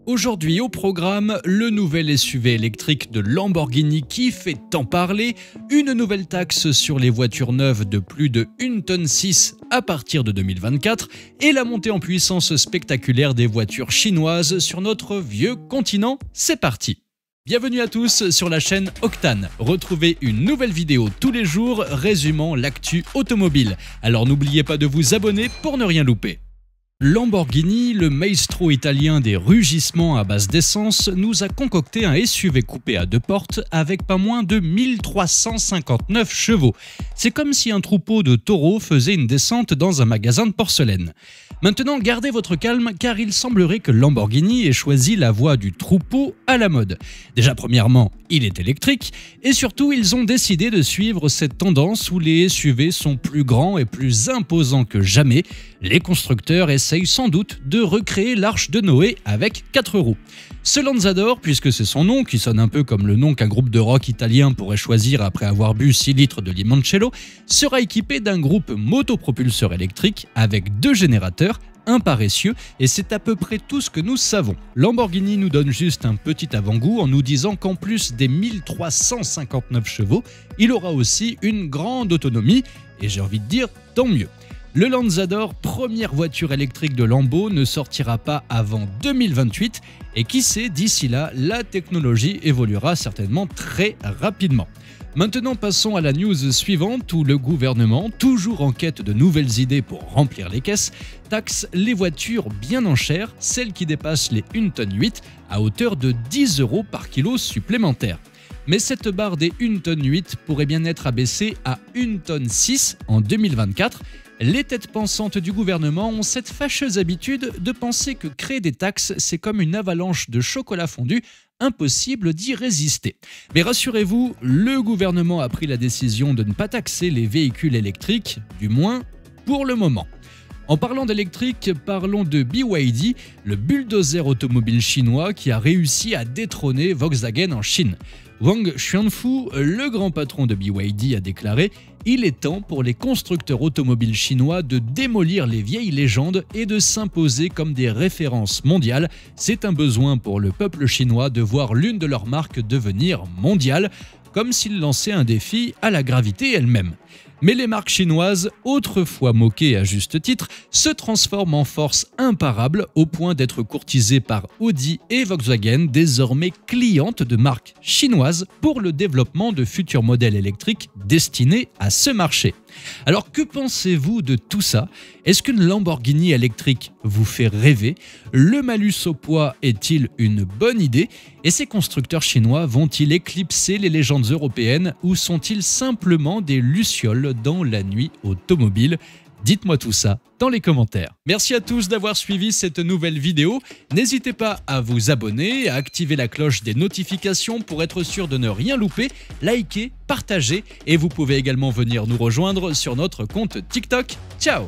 Aujourd'hui au programme, le nouvel SUV électrique de Lamborghini qui fait tant parler, une nouvelle taxe sur les voitures neuves de plus de 1,6 tonne à partir de 2024 et la montée en puissance spectaculaire des voitures chinoises sur notre vieux continent. C'est parti! Bienvenue à tous sur la chaîne Octane. Retrouvez une nouvelle vidéo tous les jours résumant l'actu automobile. Alors n'oubliez pas de vous abonner pour ne rien louper. Lamborghini, le maestro italien des rugissements à base d'essence, nous a concocté un SUV coupé à deux portes avec pas moins de 1359 chevaux. C'est comme si un troupeau de taureaux faisait une descente dans un magasin de porcelaine. Maintenant, gardez votre calme car il semblerait que Lamborghini ait choisi la voie du troupeau à la mode. Déjà, premièrement, il est électrique et surtout, ils ont décidé de suivre cette tendance où les SUV sont plus grands et plus imposants que jamais. Les constructeurs essayent sans doute de recréer l'arche de Noé avec 4 roues. Ce Lanzador, puisque c'est son nom, qui sonne un peu comme le nom qu'un groupe de rock italien pourrait choisir après avoir bu 6 litres de limoncello, sera équipé d'un groupe motopropulseur électrique avec 2 générateurs, un par essieu, et c'est à peu près tout ce que nous savons. Lamborghini nous donne juste un petit avant-goût en nous disant qu'en plus des 1359 chevaux, il aura aussi une grande autonomie, et j'ai envie de dire tant mieux. Le Lanzador, première voiture électrique de Lambo, ne sortira pas avant 2028 et qui sait, d'ici là, la technologie évoluera certainement très rapidement. Maintenant, passons à la news suivante où le gouvernement, toujours en quête de nouvelles idées pour remplir les caisses, taxe les voitures bien en chair, celles qui dépassent les 1,8 tonne, à hauteur de 10 € par kilo supplémentaire. Mais cette barre des 1,8 tonne pourrait bien être abaissée à 1,6 tonne en 2024. Les têtes pensantes du gouvernement ont cette fâcheuse habitude de penser que créer des taxes, c'est comme une avalanche de chocolat fondu, impossible d'y résister. Mais rassurez-vous, le gouvernement a pris la décision de ne pas taxer les véhicules électriques, du moins pour le moment. En parlant d'électrique, parlons de BYD, le bulldozer automobile chinois qui a réussi à détrôner Volkswagen en Chine. Wang Xuanfu, le grand patron de BYD, a déclaré « Il est temps pour les constructeurs automobiles chinois de démolir les vieilles légendes et de s'imposer comme des références mondiales. C'est un besoin pour le peuple chinois de voir l'une de leurs marques devenir mondiale, comme s'il lançait un défi à la gravité elle-même. » Mais les marques chinoises, autrefois moquées à juste titre, se transforment en force imparable au point d'être courtisées par Audi et Volkswagen, désormais clientes de marques chinoises pour le développement de futurs modèles électriques destinés à ce marché. Alors que pensez-vous de tout ça? Est-ce qu'une Lamborghini électrique vous fait rêver? Le malus au poids est-il une bonne idée? Et ces constructeurs chinois vont-ils éclipser les légendes européennes ou sont-ils simplement des lucioles dans la nuit automobile? Dites-moi tout ça dans les commentaires. Merci à tous d'avoir suivi cette nouvelle vidéo. N'hésitez pas à vous abonner, à activer la cloche des notifications pour être sûr de ne rien louper, liker, partager et vous pouvez également venir nous rejoindre sur notre compte TikTok. Ciao!